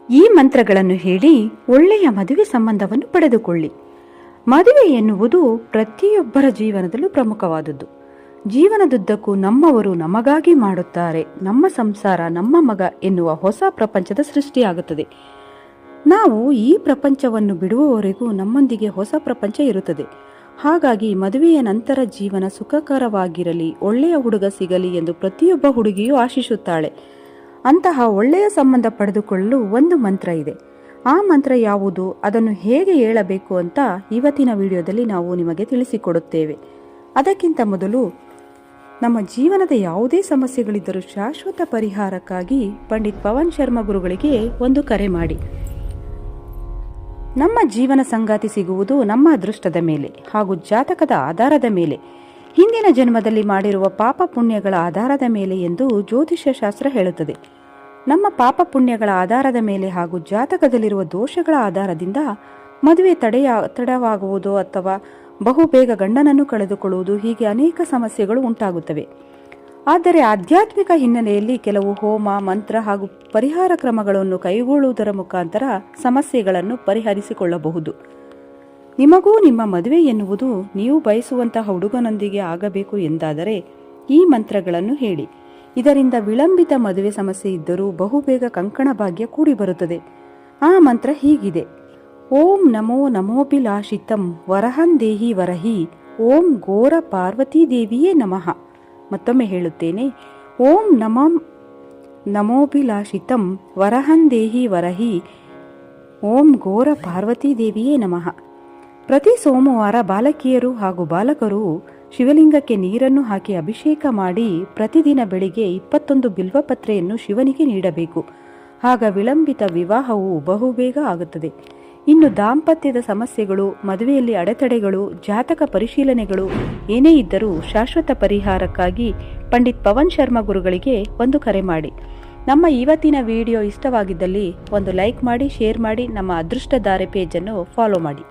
ಈ ಮಂತ್ರಗಳನ್ನು ಹೇಳಿ ಒಳ್ಳೆಯ ಮದುವೆ ಸಂಬಂಧವನ್ನು ಪಡೆದುಕೊಳ್ಳಿ. ಮದುವೆ ಎನ್ನುವುದು ಪ್ರತಿಯೊಬ್ಬರ ಜೀವನದಲ್ಲೂ ಪ್ರಮುಖವಾದದ್ದು. ಜೀವನದುದ್ದಕ್ಕೂ ನಮ್ಮವರು ನಮಗಾಗಿ ಮಾಡುತ್ತಾರೆ, ನಮ್ಮ ಸಂಸಾರ ನಮ್ಮ ಮಗ ಎನ್ನುವ ಹೊಸ ಪ್ರಪಂಚದ ಸೃಷ್ಟಿಯಾಗುತ್ತದೆ. ನಾವು ಈ ಪ್ರಪಂಚವನ್ನು ಬಿಡುವವರೆಗೂ ನಮ್ಮೊಂದಿಗೆ ಹೊಸ ಪ್ರಪಂಚ ಇರುತ್ತದೆ. ಹಾಗಾಗಿ ಮದುವೆಯ ನಂತರ ಜೀವನ ಸುಖಕರವಾಗಿರಲಿ, ಒಳ್ಳೆಯ ಹುಡುಗ ಸಿಗಲಿ ಎಂದು ಪ್ರತಿಯೊಬ್ಬ ಹುಡುಗಿಯೂ ಆಶಿಸುತ್ತಾಳೆ. ಅಂತಹ ಒಳ್ಳೆಯ ಸಂಬಂಧ ಪಡೆದುಕೊಳ್ಳಲು ಒಂದು ಮಂತ್ರ ಇದೆ. ಆ ಮಂತ್ರ ಯಾವುದು, ಅದನ್ನು ಹೇಗೆ ಹೇಳಬೇಕು ಅಂತ ಇವತ್ತಿನ ವಿಡಿಯೋದಲ್ಲಿ ನಾವು ನಿಮಗೆ ತಿಳಿಸಿಕೊಡುತ್ತೇವೆ. ಅದಕ್ಕಿಂತ ಮೊದಲು ನಮ್ಮ ಜೀವನದ ಯಾವುದೇ ಸಮಸ್ಯೆಗಳಿದ್ದರೂ ಶಾಶ್ವತ ಪರಿಹಾರಕ್ಕಾಗಿ ಪಂಡಿತ್ ಪವನ್ ಶರ್ಮಾ ಗುರುಗಳಿಗೆ ಒಂದು ಕರೆ ಮಾಡಿ. ನಮ್ಮ ಜೀವನ ಸಂಗಾತಿ ಸಿಗುವುದು ನಮ್ಮ ಅದೃಷ್ಟದ ಮೇಲೆ ಹಾಗೂ ಜಾತಕದ ಆಧಾರದ ಮೇಲೆ, ಹಿಂದಿನ ಜನ್ಮದಲ್ಲಿ ಮಾಡಿರುವ ಪಾಪ ಪುಣ್ಯಗಳ ಆಧಾರದ ಮೇಲೆ ಎಂದು ಜ್ಯೋತಿಷ್ಯ ಶಾಸ್ತ್ರ ಹೇಳುತ್ತದೆ. ನಮ್ಮ ಪಾಪ ಪುಣ್ಯಗಳ ಆಧಾರದ ಮೇಲೆ ಹಾಗೂ ಜಾತಕದಲ್ಲಿರುವ ದೋಷಗಳ ಆಧಾರದಿಂದ ಮದುವೆ ತಡವಾಗುವುದು ಅಥವಾ ಬಹುಬೇಗ ಗಂಡನನ್ನು ಕಳೆದುಕೊಳ್ಳುವುದು, ಹೀಗೆ ಅನೇಕ ಸಮಸ್ಯೆಗಳು ಉಂಟಾಗುತ್ತವೆ. ಆದರೆ ಆಧ್ಯಾತ್ಮಿಕ ಹಿನ್ನೆಲೆಯಲ್ಲಿ ಕೆಲವು ಹೋಮ, ಮಂತ್ರ ಹಾಗೂ ಪರಿಹಾರ ಕ್ರಮಗಳನ್ನು ಕೈಗೊಳ್ಳುವುದರ ಮುಖಾಂತರ ಸಮಸ್ಯೆಗಳನ್ನು ಪರಿಹರಿಸಿಕೊಳ್ಳಬಹುದು. ನಿಮಗೂ ನಿಮ್ಮ ಮದುವೆ ಎನ್ನುವುದು ನೀವು ಬಯಸುವಂತಹ ಹುಡುಗನೊಂದಿಗೆ ಆಗಬೇಕು ಎಂದಾದರೆ ಈ ಮಂತ್ರಗಳನ್ನು ಹೇಳಿ. ಇದರಿಂದ ವಿಳಂಬಿತ ಮದುವೆ ಸಮಸ್ಯೆ ಇದ್ದರೂ ಬಹುಬೇಗ ಕಂಕಣ ಭಾಗ್ಯ ಕೂಡಿ ಬರುತ್ತದೆ. ಆ ಮಂತ್ರ ಹೀಗಿದೆ: ಓಂ ನಮೋ ನಮೋಭಿಲಾಷಿತಂ ವರಹನ್ ದೇಹಿ ವರಹಿ ಓಂ ಘೋರ ಪಾರ್ವತೀ ದೇವಿಯೇ ನಮಃ. ಮತ್ತೊಮ್ಮೆ ಹೇಳುತ್ತೇನೆ: ಓಂ ನಮೋಭಿಲಾಷಿತಂ ವರಹನ್ ದೇಹಿ ವರಹಿ ಓಂ ಘೋರ ಪಾರ್ವತೀ ದೇವಿಯೇ ನಮಃ. ಪ್ರತಿ ಸೋಮವಾರ ಬಾಲಕಿಯರು ಹಾಗೂ ಬಾಲಕರು ಶಿವಲಿಂಗಕ್ಕೆ ನೀರನ್ನು ಹಾಕಿ ಅಭಿಷೇಕ ಮಾಡಿ ಪ್ರತಿದಿನ ಬೆಳಿಗ್ಗೆ 21 ಬಿಲ್ವಪತ್ರೆಯನ್ನು ಶಿವನಿಗೆ ನೀಡಬೇಕು. ಆಗ ವಿಳಂಬಿತ ವಿವಾಹವು ಬಹುಬೇಗ ಆಗುತ್ತದೆ. ಇನ್ನು ದಾಂಪತ್ಯದ ಸಮಸ್ಯೆಗಳು, ಮದುವೆಯಲ್ಲಿ ಅಡೆತಡೆಗಳು, ಜಾತಕ ಪರಿಶೀಲನೆಗಳು ಏನೇ ಇದ್ದರೂ ಶಾಶ್ವತ ಪರಿಹಾರಕ್ಕಾಗಿ ಪಂಡಿತ್ ಪವನ್ ಶರ್ಮಾ ಗುರುಗಳಿಗೆ ಒಂದು ಕರೆ ಮಾಡಿ. ನಮ್ಮ ಇವತ್ತಿನ ವಿಡಿಯೋ ಇಷ್ಟವಾಗಿದ್ದಲ್ಲಿ ಒಂದು ಲೈಕ್ ಮಾಡಿ, ಶೇರ್ ಮಾಡಿ, ನಮ್ಮ ಅದೃಷ್ಟಧಾರೆ ಪೇಜನ್ನು ಫಾಲೋ ಮಾಡಿ.